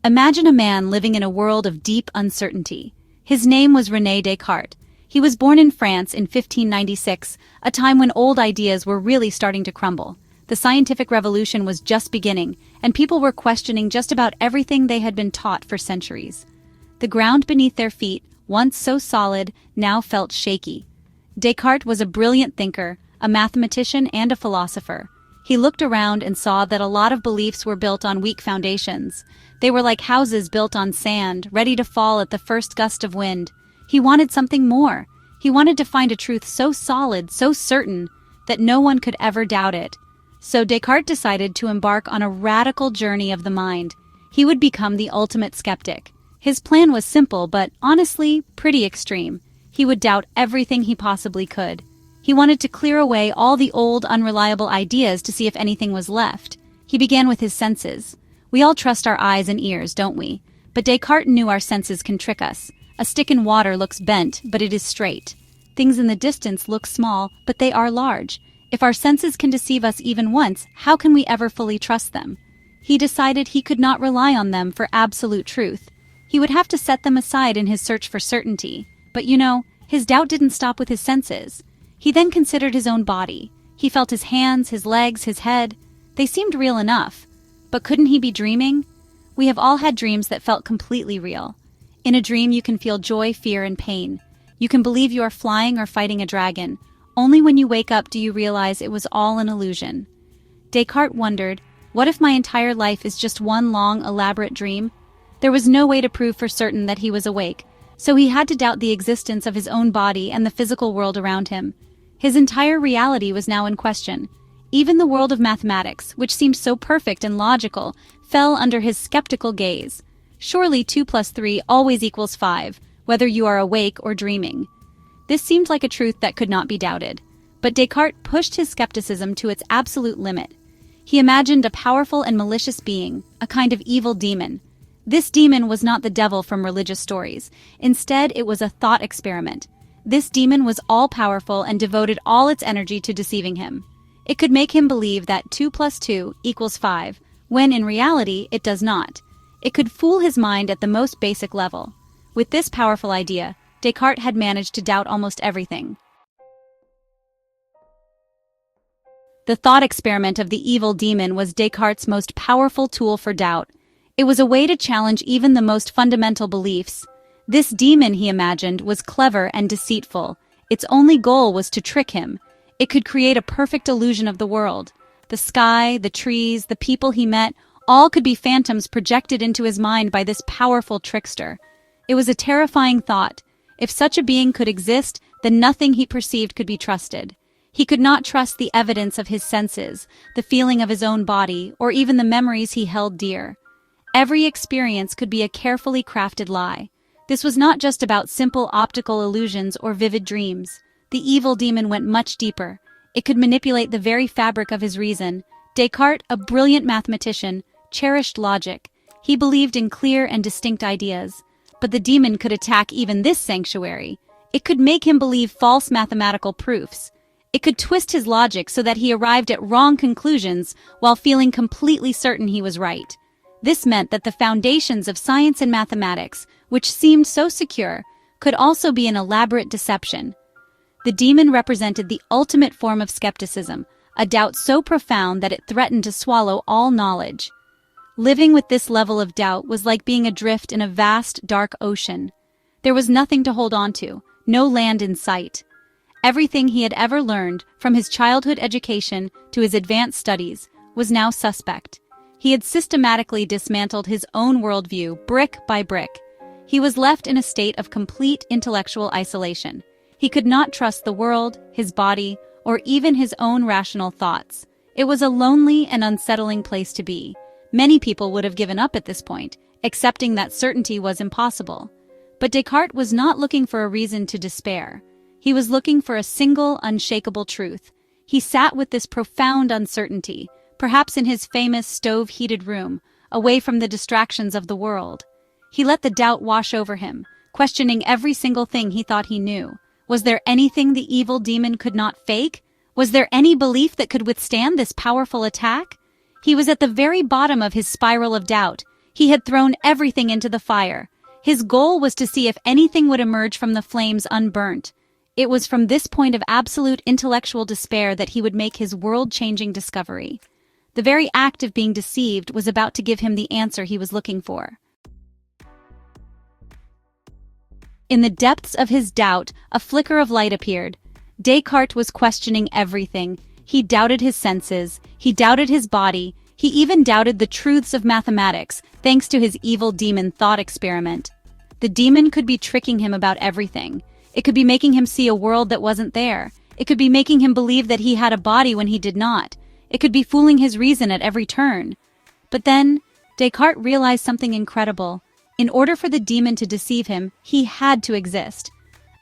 Imagine a man living in a world of deep uncertainty. His name was René Descartes. He was born in France in 1596, a time when old ideas were really starting to crumble. The scientific revolution was just beginning, and people were questioning just about everything they had been taught for centuries. The ground beneath their feet, once so solid, now felt shaky. Descartes was a brilliant thinker, a mathematician, and a philosopher. He looked around and saw that a lot of beliefs were built on weak foundations. They were like houses built on sand, ready to fall at the first gust of wind. He wanted something more. He wanted to find a truth so solid, so certain, that no one could ever doubt it. So Descartes decided to embark on a radical journey of the mind. He would become the ultimate skeptic. His plan was simple, but honestly, pretty extreme. He would doubt everything he possibly could. He wanted to clear away all the old, unreliable ideas to see if anything was left. He began with his senses. We all trust our eyes and ears, don't we? But Descartes knew our senses can trick us. A stick in water looks bent, but it is straight. Things in the distance look small, but they are large. If our senses can deceive us even once, how can we ever fully trust them? He decided he could not rely on them for absolute truth. He would have to set them aside in his search for certainty. But his doubt didn't stop with his senses. He then considered his own body. He felt his hands, his legs, his head. They seemed real enough. But couldn't he be dreaming? We have all had dreams that felt completely real. In a dream, you can feel joy, fear, and pain. You can believe you are flying or fighting a dragon. Only when you wake up do you realize it was all an illusion. Descartes wondered, what if my entire life is just one long, elaborate dream? There was no way to prove for certain that he was awake, so he had to doubt the existence of his own body and the physical world around him. His entire reality was now in question. Even the world of mathematics, which seemed so perfect and logical, fell under his skeptical gaze. Surely 2 plus 3 always equals 5, whether you are awake or dreaming. This seemed like a truth that could not be doubted. But Descartes pushed his skepticism to its absolute limit. He imagined a powerful and malicious being, a kind of evil demon. This demon was not the devil from religious stories. Instead, it was a thought experiment. This demon was all-powerful and devoted all its energy to deceiving him. It could make him believe that 2 plus 2 equals 5, when in reality it does not. It could fool his mind at the most basic level. With this powerful idea, Descartes had managed to doubt almost everything. The thought experiment of the evil demon was Descartes' most powerful tool for doubt. It was a way to challenge even the most fundamental beliefs. This demon, he imagined, was clever and deceitful. Its only goal was to trick him. It could create a perfect illusion of the world. The sky, the trees, the people he met, all could be phantoms projected into his mind by this powerful trickster. It was a terrifying thought. If such a being could exist, then nothing he perceived could be trusted. He could not trust the evidence of his senses, the feeling of his own body, or even the memories he held dear. Every experience could be a carefully crafted lie. This was not just about simple optical illusions or vivid dreams. The evil demon went much deeper. It could manipulate the very fabric of his reason. Descartes, a brilliant mathematician, cherished logic. He believed in clear and distinct ideas. But the demon could attack even this sanctuary. It could make him believe false mathematical proofs. It could twist his logic so that he arrived at wrong conclusions while feeling completely certain he was right. This meant that the foundations of science and mathematics, which seemed so secure, could also be an elaborate deception. The demon represented the ultimate form of skepticism, a doubt so profound that it threatened to swallow all knowledge. Living with this level of doubt was like being adrift in a vast, dark ocean. There was nothing to hold on to, no land in sight. Everything he had ever learned, from his childhood education to his advanced studies, was now suspect. He had systematically dismantled his own worldview, brick by brick. He was left in a state of complete intellectual isolation. He could not trust the world, his body, or even his own rational thoughts. It was a lonely and unsettling place to be. Many people would have given up at this point, accepting that certainty was impossible. But Descartes was not looking for a reason to despair. He was looking for a single, unshakable truth. He sat with this profound uncertainty, perhaps in his famous stove-heated room, away from the distractions of the world. He let the doubt wash over him, questioning every single thing he thought he knew. Was there anything the evil demon could not fake? Was there any belief that could withstand this powerful attack? He was at the very bottom of his spiral of doubt. He had thrown everything into the fire. His goal was to see if anything would emerge from the flames unburnt. It was from this point of absolute intellectual despair that he would make his world-changing discovery. The very act of being deceived was about to give him the answer he was looking for. In the depths of his doubt, a flicker of light appeared. Descartes was questioning everything. He doubted his senses, he doubted his body, he even doubted the truths of mathematics, thanks to his evil demon thought experiment. The demon could be tricking him about everything. It could be making him see a world that wasn't there. It could be making him believe that he had a body when he did not. It could be fooling his reason at every turn. But then, Descartes realized something incredible. In order for the demon to deceive him, he had to exist.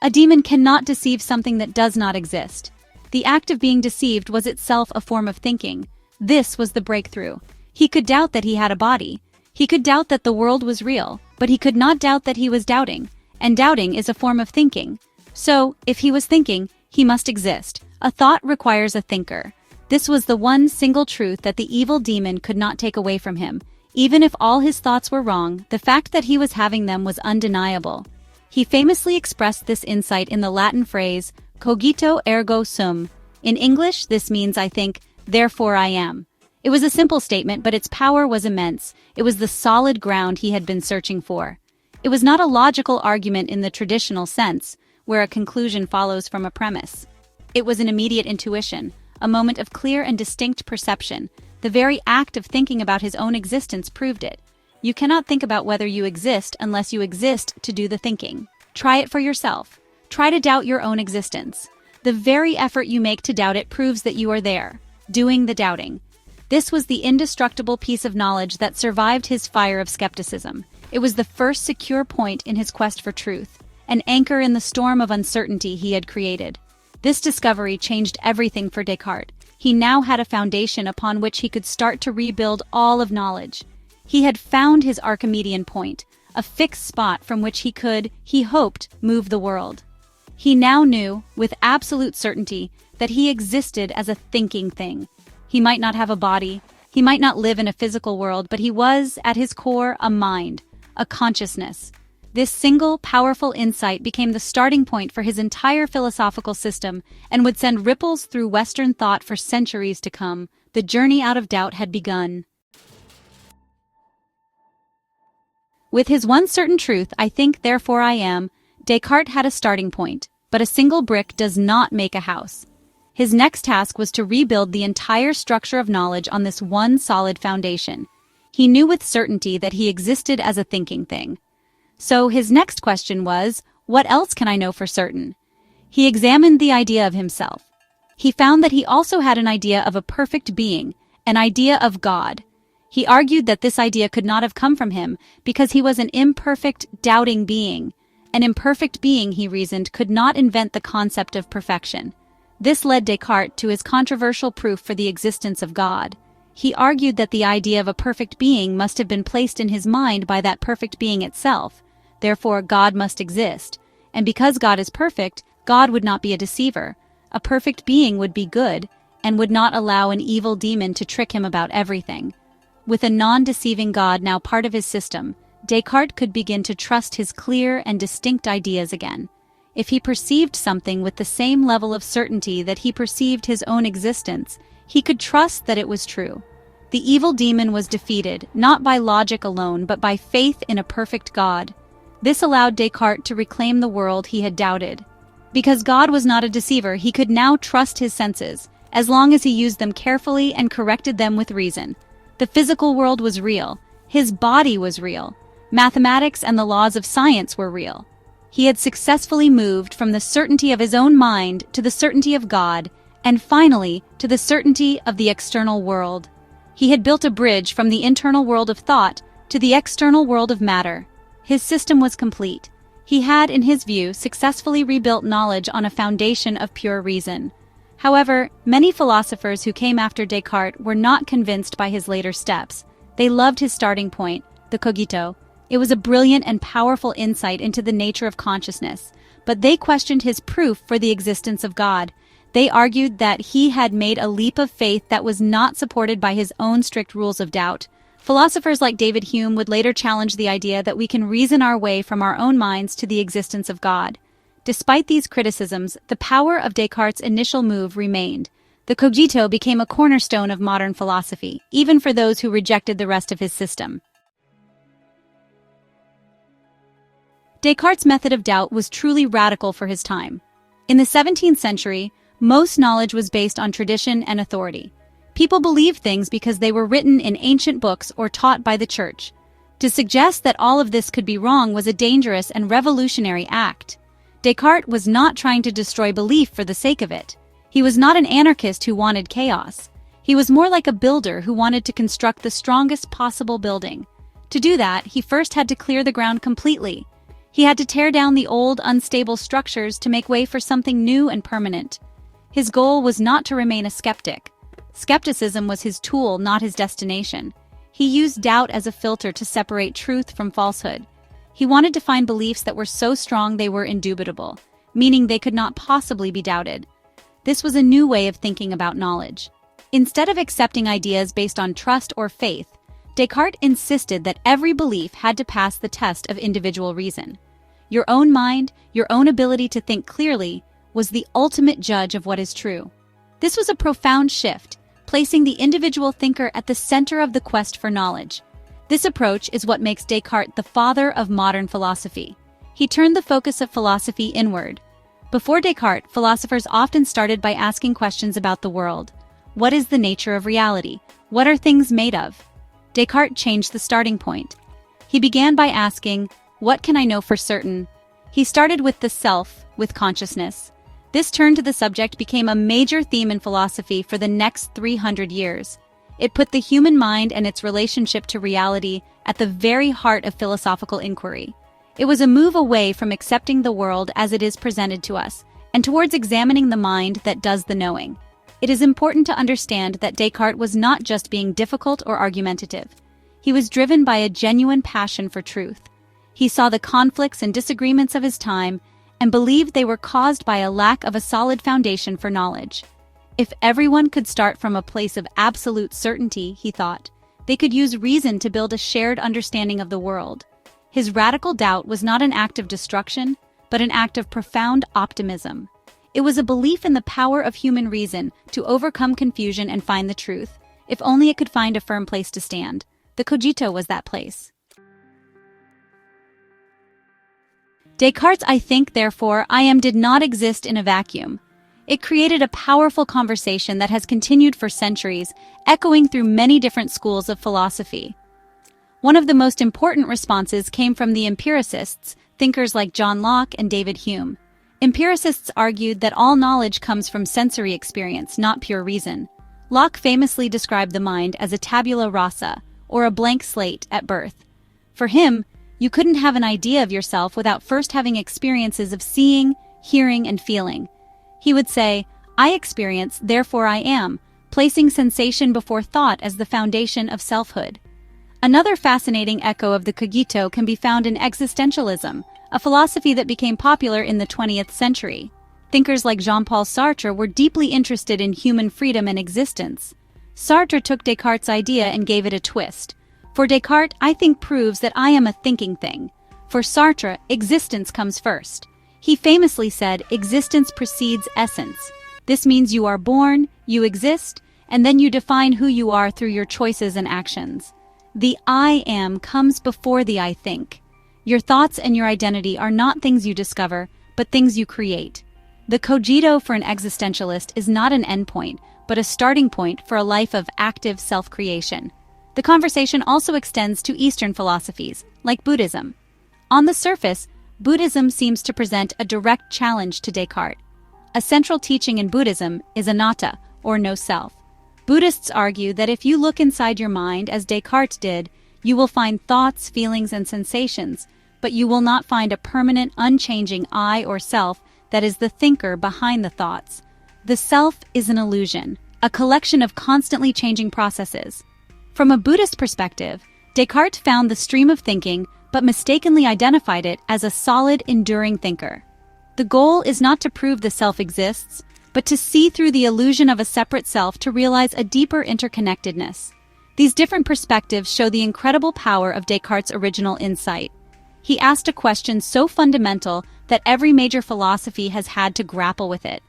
A demon cannot deceive something that does not exist. The act of being deceived was itself a form of thinking. This was the breakthrough. He could doubt that he had a body. He could doubt that the world was real, but he could not doubt that he was doubting. And doubting is a form of thinking. So, if he was thinking, he must exist. A thought requires a thinker. This was the one single truth that the evil demon could not take away from him. Even if all his thoughts were wrong, the fact that he was having them was undeniable. He famously expressed this insight in the Latin phrase, Cogito ergo sum. In English, this means, I think, therefore I am. It was a simple statement, but its power was immense. It was the solid ground he had been searching for. It was not a logical argument in the traditional sense, where a conclusion follows from a premise. It was an immediate intuition, a moment of clear and distinct perception. The very act of thinking about his own existence proved it. You cannot think about whether you exist unless you exist to do the thinking. Try it for yourself. Try to doubt your own existence. The very effort you make to doubt it proves that you are there, doing the doubting. This was the indestructible piece of knowledge that survived his fire of skepticism. It was the first secure point in his quest for truth, an anchor in the storm of uncertainty he had created. This discovery changed everything for Descartes. He now had a foundation upon which he could start to rebuild all of knowledge. He had found his Archimedean point, a fixed spot from which he could, he hoped, move the world. He now knew, with absolute certainty, that he existed as a thinking thing. He might not have a body, he might not live in a physical world, but he was, at his core, a mind, a consciousness. This single, powerful insight became the starting point for his entire philosophical system and would send ripples through Western thought for centuries to come. The journey out of doubt had begun. With his one certain truth, I think, therefore I am, Descartes had a starting point, but a single brick does not make a house. His next task was to rebuild the entire structure of knowledge on this one solid foundation. He knew with certainty that he existed as a thinking thing. So his next question was, what else can I know for certain? He examined the idea of himself. He found that he also had an idea of a perfect being, an idea of God. He argued that this idea could not have come from him because he was an imperfect, doubting being. An imperfect being, he reasoned, could not invent the concept of perfection. This led Descartes to his controversial proof for the existence of God. He argued that the idea of a perfect being must have been placed in his mind by that perfect being itself. Therefore, God must exist. And because God is perfect, God would not be a deceiver. A perfect being would be good, and would not allow an evil demon to trick him about everything. With a non-deceiving God now part of his system, Descartes could begin to trust his clear and distinct ideas again. If he perceived something with the same level of certainty that he perceived his own existence, he could trust that it was true. The evil demon was defeated, not by logic alone, but by faith in a perfect God. This allowed Descartes to reclaim the world he had doubted. Because God was not a deceiver, he could now trust his senses, as long as he used them carefully and corrected them with reason. The physical world was real. His body was real. Mathematics and the laws of science were real. He had successfully moved from the certainty of his own mind to the certainty of God, and finally to the certainty of the external world. He had built a bridge from the internal world of thought to the external world of matter. His system was complete. He had, in his view, successfully rebuilt knowledge on a foundation of pure reason. However, many philosophers who came after Descartes were not convinced by his later steps. They loved his starting point, the cogito. It was a brilliant and powerful insight into the nature of consciousness, but they questioned his proof for the existence of God. They argued that he had made a leap of faith that was not supported by his own strict rules of doubt. Philosophers like David Hume would later challenge the idea that we can reason our way from our own minds to the existence of God. Despite these criticisms, the power of Descartes' initial move remained. The cogito became a cornerstone of modern philosophy, even for those who rejected the rest of his system. Descartes' method of doubt was truly radical for his time. In the 17th century, most knowledge was based on tradition and authority. People believed things because they were written in ancient books or taught by the church. To suggest that all of this could be wrong was a dangerous and revolutionary act. Descartes was not trying to destroy belief for the sake of it. He was not an anarchist who wanted chaos. He was more like a builder who wanted to construct the strongest possible building. To do that, he first had to clear the ground completely. He had to tear down the old, unstable structures to make way for something new and permanent. His goal was not to remain a skeptic. Skepticism was his tool, not his destination. He used doubt as a filter to separate truth from falsehood. He wanted to find beliefs that were so strong they were indubitable, meaning they could not possibly be doubted. This was a new way of thinking about knowledge. Instead of accepting ideas based on trust or faith, Descartes insisted that every belief had to pass the test of individual reason. Your own mind, your own ability to think clearly, was the ultimate judge of what is true. This was a profound shift, placing the individual thinker at the center of the quest for knowledge. This approach is what makes Descartes the father of modern philosophy. He turned the focus of philosophy inward. Before Descartes, philosophers often started by asking questions about the world. What is the nature of reality? What are things made of? Descartes changed the starting point. He began by asking, what can I know for certain? He started with the self, with consciousness. This turn to the subject became a major theme in philosophy for the next 300 years. It put the human mind and its relationship to reality at the very heart of philosophical inquiry. It was a move away from accepting the world as it is presented to us, and towards examining the mind that does the knowing. It is important to understand that Descartes was not just being difficult or argumentative. He was driven by a genuine passion for truth. He saw the conflicts and disagreements of his time and believed they were caused by a lack of a solid foundation for knowledge. If everyone could start from a place of absolute certainty, he thought, they could use reason to build a shared understanding of the world. His radical doubt was not an act of destruction, but an act of profound optimism. It was a belief in the power of human reason to overcome confusion and find the truth, if only it could find a firm place to stand. The cogito was that place. Descartes' I think, therefore, I am did not exist in a vacuum. It created a powerful conversation that has continued for centuries, echoing through many different schools of philosophy. One of the most important responses came from the empiricists, thinkers like John Locke and David Hume. Empiricists argued that all knowledge comes from sensory experience, not pure reason. Locke famously described the mind as a tabula rasa, or a blank slate, at birth. For him, you couldn't have an idea of yourself without first having experiences of seeing, hearing, and feeling. He would say, I experience, therefore I am, placing sensation before thought as the foundation of selfhood. Another fascinating echo of the cogito can be found in existentialism, a philosophy that became popular in the 20th century. Thinkers like Jean-Paul Sartre were deeply interested in human freedom and existence. Sartre took Descartes' idea and gave it a twist. For Descartes, I think proves that I am a thinking thing. For Sartre, existence comes first. He famously said, existence precedes essence. This means you are born, you exist, and then you define who you are through your choices and actions. The I am comes before the I think. Your thoughts and your identity are not things you discover, but things you create. The cogito for an existentialist is not an endpoint, but a starting point for a life of active self-creation. The conversation also extends to Eastern philosophies, like Buddhism. On the surface, Buddhism seems to present a direct challenge to Descartes. A central teaching in Buddhism is anatta, or no self. Buddhists argue that if you look inside your mind, as Descartes did, you will find thoughts, feelings, and sensations, but you will not find a permanent, unchanging I or self that is the thinker behind the thoughts. The self is an illusion, a collection of constantly changing processes. From a Buddhist perspective, Descartes found the stream of thinking, but mistakenly identified it as a solid, enduring thinker. The goal is not to prove the self exists, but to see through the illusion of a separate self to realize a deeper interconnectedness. These different perspectives show the incredible power of Descartes' original insight. He asked a question so fundamental that every major philosophy has had to grapple with it.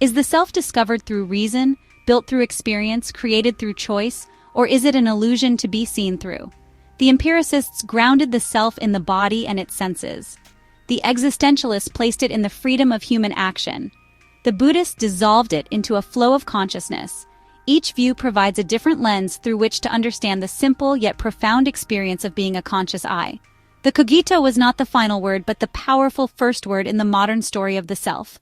Is the self discovered through reason, built through experience, created through choice, or is it an illusion to be seen through? The empiricists grounded the self in the body and its senses. The existentialists placed it in the freedom of human action. The Buddhists dissolved it into a flow of consciousness. Each view provides a different lens through which to understand the simple yet profound experience of being a conscious I. The cogito was not the final word, but the powerful first word in the modern story of the self.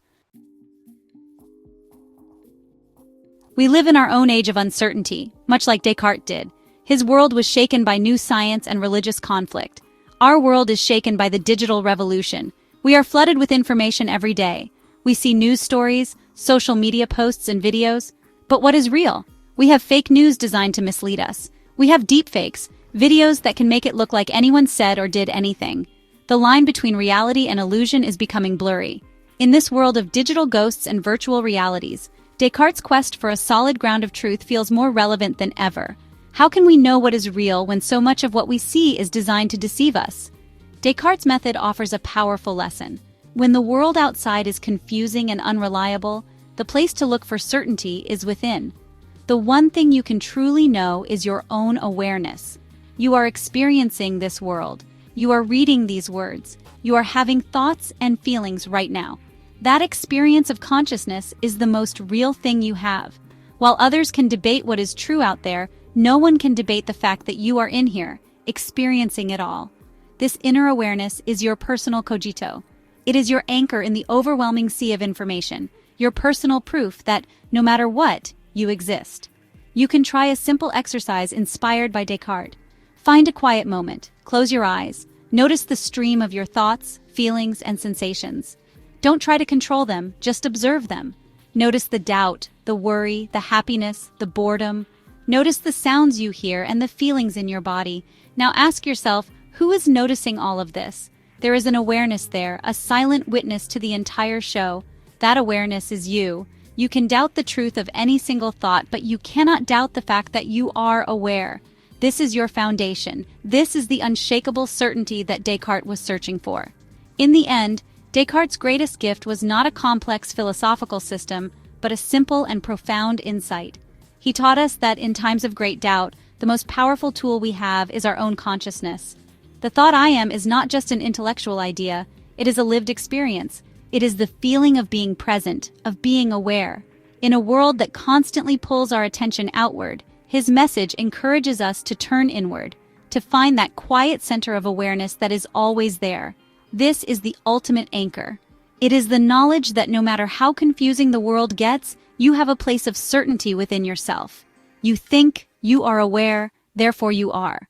We live in our own age of uncertainty, much like Descartes did. His world was shaken by new science and religious conflict. Our world is shaken by the digital revolution. We are flooded with information every day. We see news stories, social media posts and videos. But what is real? We have fake news designed to mislead us. We have deepfakes, videos that can make it look like anyone said or did anything. The line between reality and illusion is becoming blurry. In this world of digital ghosts and virtual realities, Descartes' quest for a solid ground of truth feels more relevant than ever. How can we know what is real when so much of what we see is designed to deceive us? Descartes' method offers a powerful lesson. When the world outside is confusing and unreliable, the place to look for certainty is within. The one thing you can truly know is your own awareness. You are experiencing this world. You are reading these words. You are having thoughts and feelings right now. That experience of consciousness is the most real thing you have. While others can debate what is true out there, no one can debate the fact that you are in here, experiencing it all. This inner awareness is your personal cogito. It is your anchor in the overwhelming sea of information, your personal proof that, no matter what, you exist. You can try a simple exercise inspired by Descartes. Find a quiet moment, close your eyes, notice the stream of your thoughts, feelings, and sensations. Don't try to control them, just observe them. Notice the doubt, the worry, the happiness, the boredom. Notice the sounds you hear and the feelings in your body. Now ask yourself, who is noticing all of this? There is an awareness there, a silent witness to the entire show. That awareness is you. You can doubt the truth of any single thought, but you cannot doubt the fact that you are aware. This is your foundation. This is the unshakable certainty that Descartes was searching for. In the end, Descartes' greatest gift was not a complex philosophical system, but a simple and profound insight. He taught us that in times of great doubt, the most powerful tool we have is our own consciousness. The thought I am is not just an intellectual idea, it is a lived experience. It is the feeling of being present, of being aware. In a world that constantly pulls our attention outward, his message encourages us to turn inward, to find that quiet center of awareness that is always there. This is the ultimate anchor. It is the knowledge that no matter how confusing the world gets, you have a place of certainty within yourself. You think, you are aware, therefore you are.